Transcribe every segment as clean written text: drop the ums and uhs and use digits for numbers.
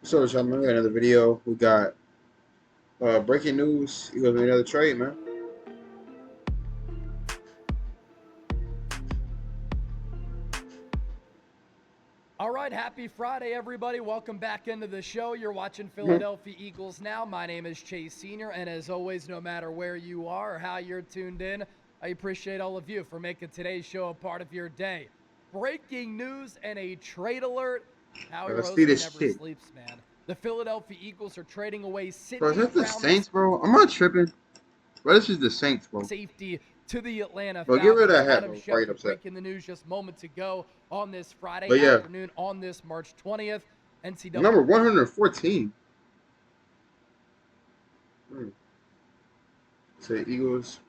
So, y'all, man, we got another video. We got breaking news. Eagles made another trade, man. All right, happy Friday, everybody. Welcome back into the show. You're watching Mhm. Philadelphia Eagles Now. My name is Chase Sr., and as always, no matter where you are or how you're tuned in, I appreciate all of you for making today's show a part of your day. Breaking news and a trade alert. Howie Let's see Roseman this never shit. sleeps, man. The Philadelphia Eagles are trading away Bro, is Sidney that the Brown, the Saints, bro? I'm not tripping. Bro, this is the Saints, bro. safety, to the Atlanta Bro, get rid of Falcons. that hat, Adam bro. Before I get Schefter upset. breaking the news just moments ago on this Friday But yeah, afternoon, on this March 20th. NCAA number 114. Hmm. So the Eagles,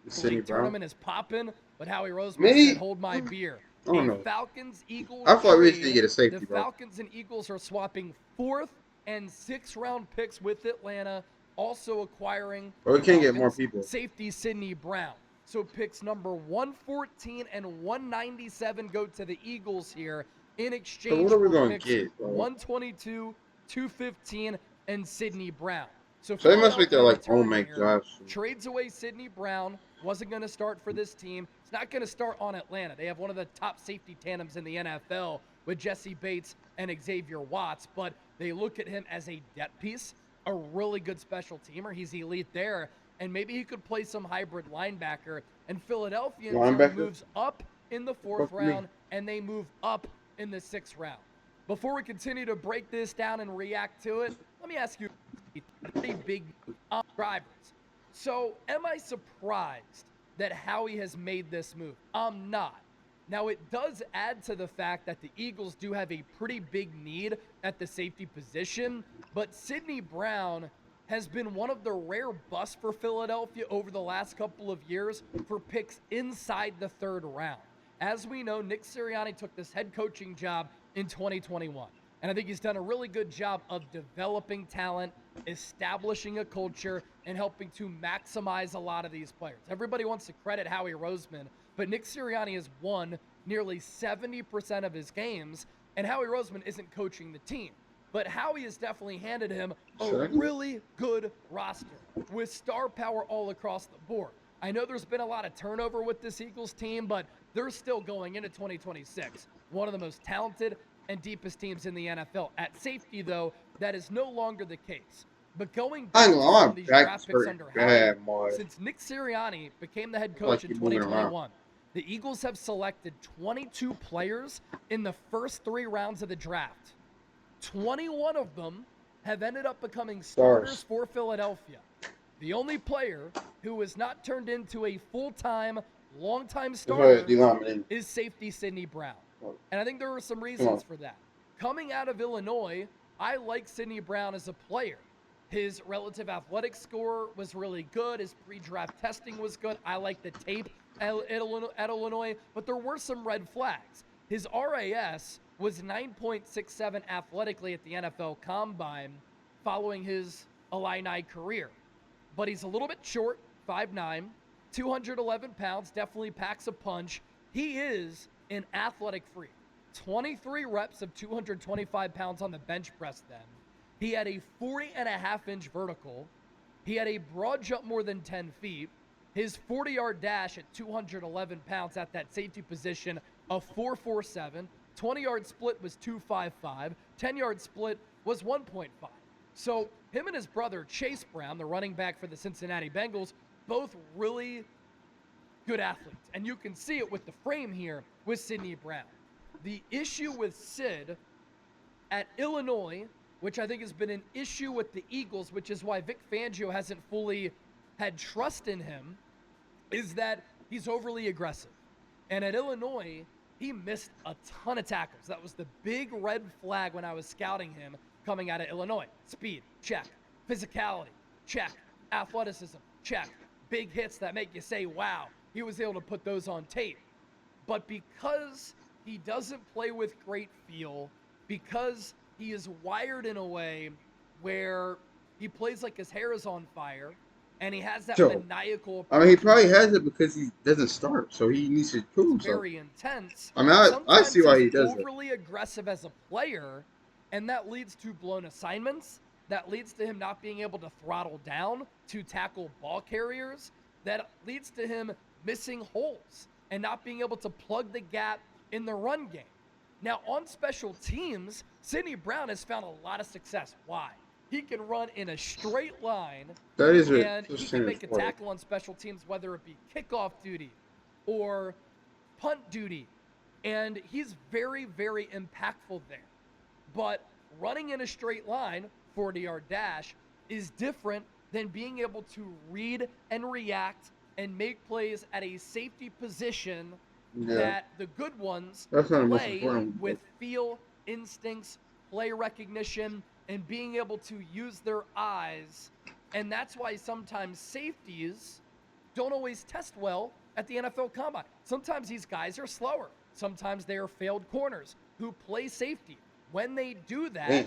Sidney League Brown. tournament is popping, but Howie Roseman said, Maybe, hold my I beer. don't A know. Falcons-Eagles I thought we was gonna trade. get a The safety, bro. Falcons and Eagles are swapping 4th and 6th round picks with Atlanta, also acquiring But we the can't get more Falcons people. safety Sidney Brown. So picks number 114 and 197 go to the Eagles here in So what exchange are we for gonna picks get, bro? 122, 215, and Sidney Brown. So So they must make their Philadelphia, in like own return make here, drafts. trades away Sidney Brown. Wasn't going to start for this team. It's not going to start on Atlanta. They have one of the top safety tandems in the NFL with Jesse Bates and Xavier Watts, but they look at him as a depth piece, a really good special teamer. He's elite there, and maybe he could play some hybrid linebacker. And Philadelphia, in turn, Linebacker? moves up in the fourth Fuck me. round, and they move up in the sixth round. Before we continue to break this down and react to it, let me ask you a big drivers. So, am I surprised that Howie has made this move? I'm not. Now, it does add to the fact that the Eagles do have a pretty big need at the safety position, but Sidney Brown has been one of the rare busts for Philadelphia over the last couple of years for picks inside the third round. As we know, Nick Sirianni took this head coaching job in 2021. And I think he's done a really good job of developing talent, establishing a culture, and helping to maximize a lot of these players. Everybody wants to credit Howie Roseman, but Nick Sirianni has won nearly 70% of his games, and Howie Roseman isn't coaching the team. But Howie has definitely handed him a Second? really good roster with star power all across the board. I know there's been a lot of turnover with this Eagles team, but they're still going into 2026. One of the most talented and deepest teams in the NFL. At safety, though, that is no longer the case. But going I back ain't to gonna lie, some my of these back is draft picks hurting under Howie, bad, boy. since Nick Sirianni became the head I like coach in you moving around. 2021, the Eagles have selected 22 players in the first 3 rounds of the draft. 21 of them have ended up becoming starters Stars. for Philadelphia. The only player who has not turned into a full-time, long-time That's why starter D-Line, is safety Sidney Brown. And I think there are some come on. reasons for that. Coming out of Illinois, I like Sidney Brown as a player. His relative athletic score was really good. His pre-draft testing was good. I like the tape at Illinois, but there were some red flags. His RAS was 9.67 athletically at the NFL Combine following his Illini career. But he's a little bit short, 5'9", 211 pounds, definitely packs a punch. He is an athletic freak. 23 reps of 225 pounds on the bench press then. He had a 40.5-inch vertical. He had a broad jump more than 10 feet. His 40-yard dash at 211 pounds at that safety position, a 4.47. 20-yard split was 2.55. 10-yard split was 1.5. So him and his brother, Chase Brown, the running back for the Cincinnati Bengals, both really good athletes. And you can see it with the frame here with Sidney Brown. The issue with Sid at Illinois, which I think has been an issue with the Eagles, which is why Vic Fangio hasn't fully had trust in him, is that he's overly aggressive. And at Illinois, he missed a ton of tackles. That was the big red flag when I was scouting him coming out of Illinois. Speed, check. Physicality, check. Athleticism, check. Big hits that make you say, wow, he was able to put those on tape. But because he doesn't play with great feel, because he is wired in a way where he plays like his hair is on fire, and he has that So, maniacal I mean, he approach probably has it because he doesn't start, so he needs to prove himself. very intense. I mean, I see Sometimes why he's he does it. overly aggressive as a player, And that leads to blown assignments. That leads to him not being able to throttle down to tackle ball carriers. That leads to him missing holes and not being able to plug the gap in the run game. Now, on special teams, Sidney Brown has found a lot of success. Why? He can run in a straight line, That is and he can make a tackle on special teams, whether it be kickoff duty or punt duty. And he's very, very impactful there. But running in a straight line, 40-yard dash, is different than being able to read and react and make plays at a safety position that the good ones play with feel, instincts, play recognition, and being able to use their eyes. And that's why sometimes safeties don't always test well at the NFL Combine. Sometimes these guys are slower. Sometimes they are failed corners who play safety. When they do that,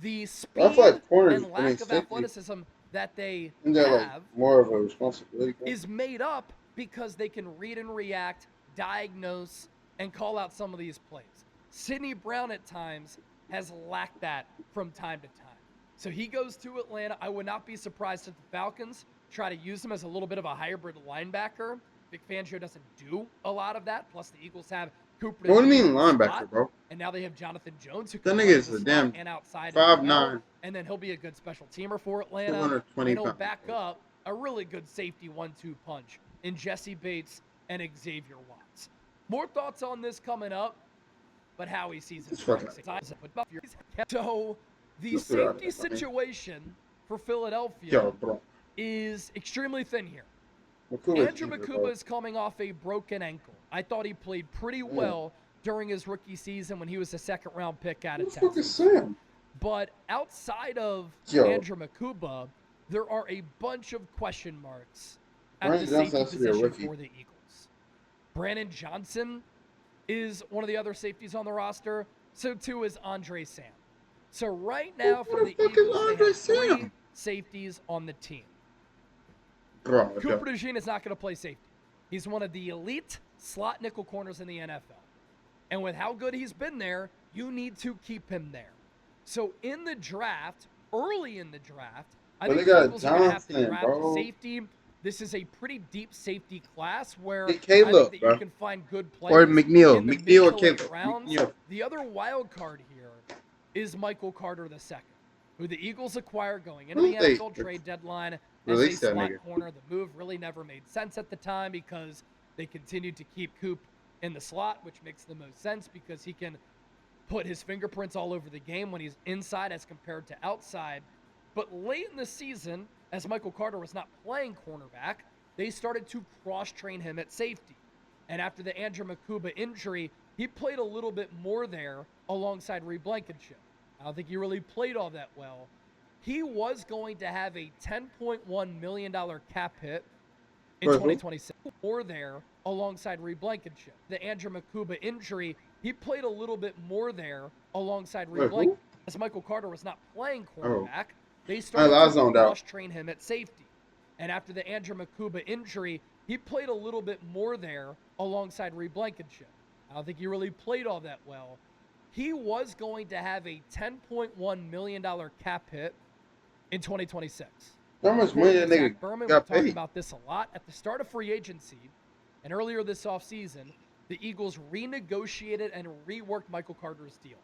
the speed and lack of athleticism that they have more of a responsibility is made up because they can read and react, diagnose, and call out some of these plays. Sidney Brown at times has lacked that from time to time. So he goes to Atlanta. I would not be surprised if the Falcons try to use him as a little bit of a hybrid linebacker. Vic Fangio doesn't do a lot of that. Plus, the Eagles have Cooper. What do you mean linebacker, bro? And now they have Jonathan Jones, who that can nigga is a damn and outside 5'9", and then he'll be a good special teamer for Atlanta. 220 and he'll pounds. back up a really good safety 1-2 punch in Jesse Bates and Xavier Watts. More thoughts on this coming up, but Howie sees it. So the safety situation for Philadelphia is extremely thin here. Andrew Makuba is coming off a broken ankle. I thought he played pretty well during his rookie season when he was a second-round pick out of Texas. But outside of Andrew Makuba, there are a bunch of question marks at the safety position for the Eagles. Brandon Johnson is one of the other safeties on the roster. So too is Andre Sam. So right now for the Eagles, they have 3 safeties on the team. Cooper DeJean is not going to play safety. He's one of the elite slot nickel corners in the NFL. And with how good he's been there, you need to keep him there. So in the draft, early in the draft, I think the Eagles are going to have to draft safety. This is a pretty deep safety class where I think that you can find good players. Or McNeil or Caleb. The other wild card here is Michael Carter II, who the Eagles acquired going into the NFL trade deadline as a slot corner. The move really never made sense at the time because they continued to keep Coop in the slot, which makes the most sense because he can put his fingerprints all over the game when he's inside as compared to outside. But late in the season, as Michael Carter was not playing cornerback, they started to cross-train him at safety. And after the Andrew Makuba injury, he played a little bit more there alongside Reed Blankenship. I don't think he really played all that well. He was going to have a $10.1 million cap hit in 2026. More there alongside Reed Blankenship. The Andrew Makuba injury, he played a little bit more there alongside Reed Blankenship. As Michael Carter was not playing cornerback, they started to cross-train him at safety. And after the Andrew Makuba injury, he played a little bit more there alongside Reed Blankenship. I don't think he really played all that well. He was going to have a $10.1 million cap hit in 2026. How much money that nigga Berman, got we talked paid? about this a lot. At the start of free agency and earlier this offseason, the Eagles renegotiated and reworked Michael Carter's deal.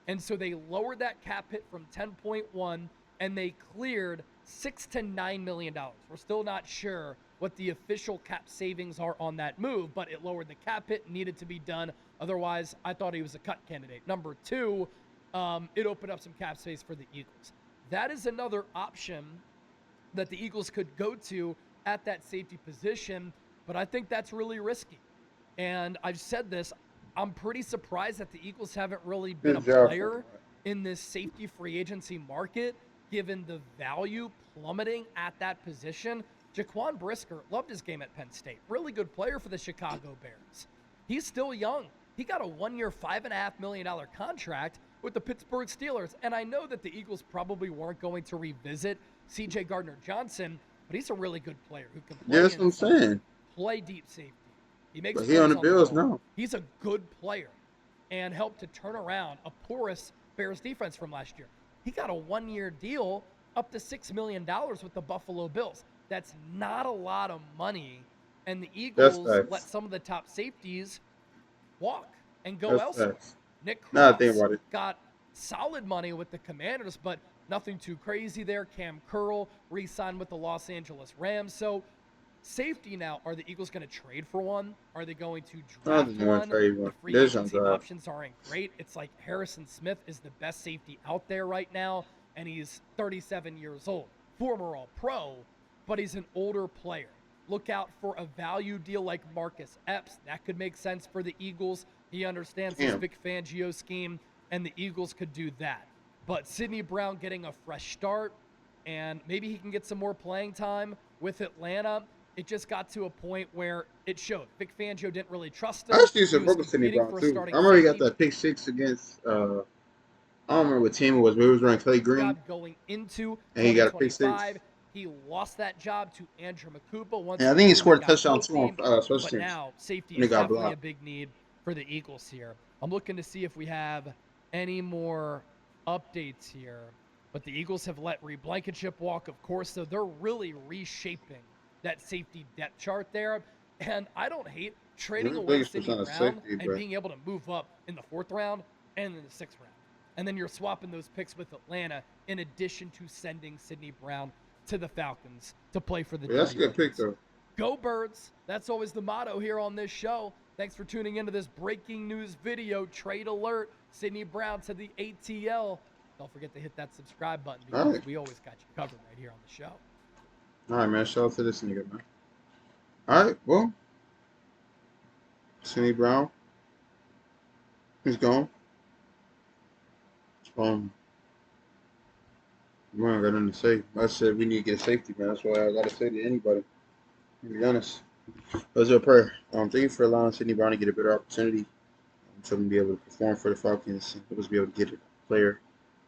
And so they lowered that cap hit from 10.1 and they cleared $6 to $9 million. We're still not sure what the official cap savings are on that move, but it lowered the cap hit, needed to be done. Otherwise, I thought he was a cut candidate. Number 2, it opened up some cap space for the Eagles. That is another option that the Eagles could go to at that safety position, but I think that's really risky. And I've said this, I'm pretty surprised that the Eagles haven't really been a player in this safety free agency market, given the value plummeting at that position. Jaquan Brisker loved his game at Penn State. Really good player for the Chicago Bears. He's still young. He got a 1-year, $5.5 million contract with the Pittsburgh Steelers. And I know that the Eagles probably weren't going to revisit C.J. Gardner-Johnson, but he's a really good player who can play Yes, I'm saying. Play deep safety. He makes But he on the Bills now. He's a good player and helped to turn around a porous Bears defense from last year. He got a 1-year deal up to $6 million with the Buffalo Bills. That's not a lot of money. And the That's Eagles let facts. some of the top safeties walk and go That's elsewhere. facts. Nick Now I think Cross about it. got solid money with the Commanders, but nothing too crazy there. Cam Curl re-signed with the Los Angeles Rams. So safety now, are the Eagles going to trade for one? Are they going to I draft just want to one? trade The one. free This on agency draft. options aren't great. It's like Harrison Smith is the best safety out there right now, and he's 37 years old. Former All-Pro, but he's an older player. Look out for a value deal like Marcus Epps. That could make sense for the Eagles. He understands this Damn. Vic Fangio scheme, and the Eagles could do that. But Sidney Brown getting a fresh start, and maybe he can get some more playing time with Atlanta. It just got to a point where it showed. Vic Fangio didn't really trust I him. actually used He to was fuck with Sidney competing Brown for a too. starting I remember he got safety that pick six against I don't remember what team it was, but he was running Clay Green, job going into and he got a pick six. 2025. He lost that job to Andrew Makupa once And I think he Makupa scored a got touchdown too on healthy. special But teams now safety when he is got definitely a blocked. big need for the Eagles here. I'm looking to see if we have any more updates here. But the Eagles have let Reed Blankenship walk, of course, so they're really reshaping that safety depth chart there. And I don't hate trading The away biggest Sidney percent of Brown safety, and but being able to move up in the 4th round and in the 6th round. And then you're swapping those picks with Atlanta in addition to sending Sidney Brown to the Falcons to play for the yeah, that's a good pick W-Birds. though. Go Birds. That's always the motto here on this show. Thanks for tuning into this breaking news video. Trade alert. Sidney Brown to the ATL. Don't forget to hit that subscribe button All because right, we always got you covered right here on the show. all right, man. Shout out to this nigga, man. All right, well, Sidney Brown, he's gone. We ain't got nothing to say. I said we need to get safety, man. That's what I gotta say to anybody. To be honest, that's your prayer. Thank you for allowing Sidney Brown to get a better opportunity, so him to be able to perform for the Falcons, and us be able to get a player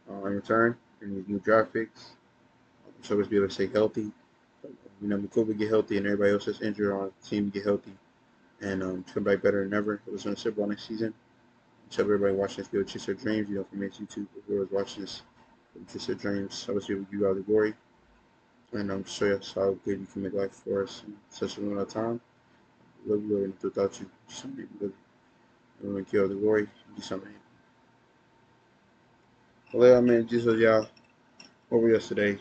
in return and these new draft picks, so us be able to stay healthy. You know, McCoy get healthy, and everybody else that's injured on the team get healthy, and come back better than ever. It was on the Super Bowl next season. So everybody watching this, be able to chase their dreams. You know, from YouTube, whoever's watching this, chase their dreams. Obviously, we give you all the glory, and show us how good you can make life for us in such a amount of time. Love you, and without you, something good. We want to give all the glory. Do something. Well, yeah, man, Jesus, y'all over yesterday.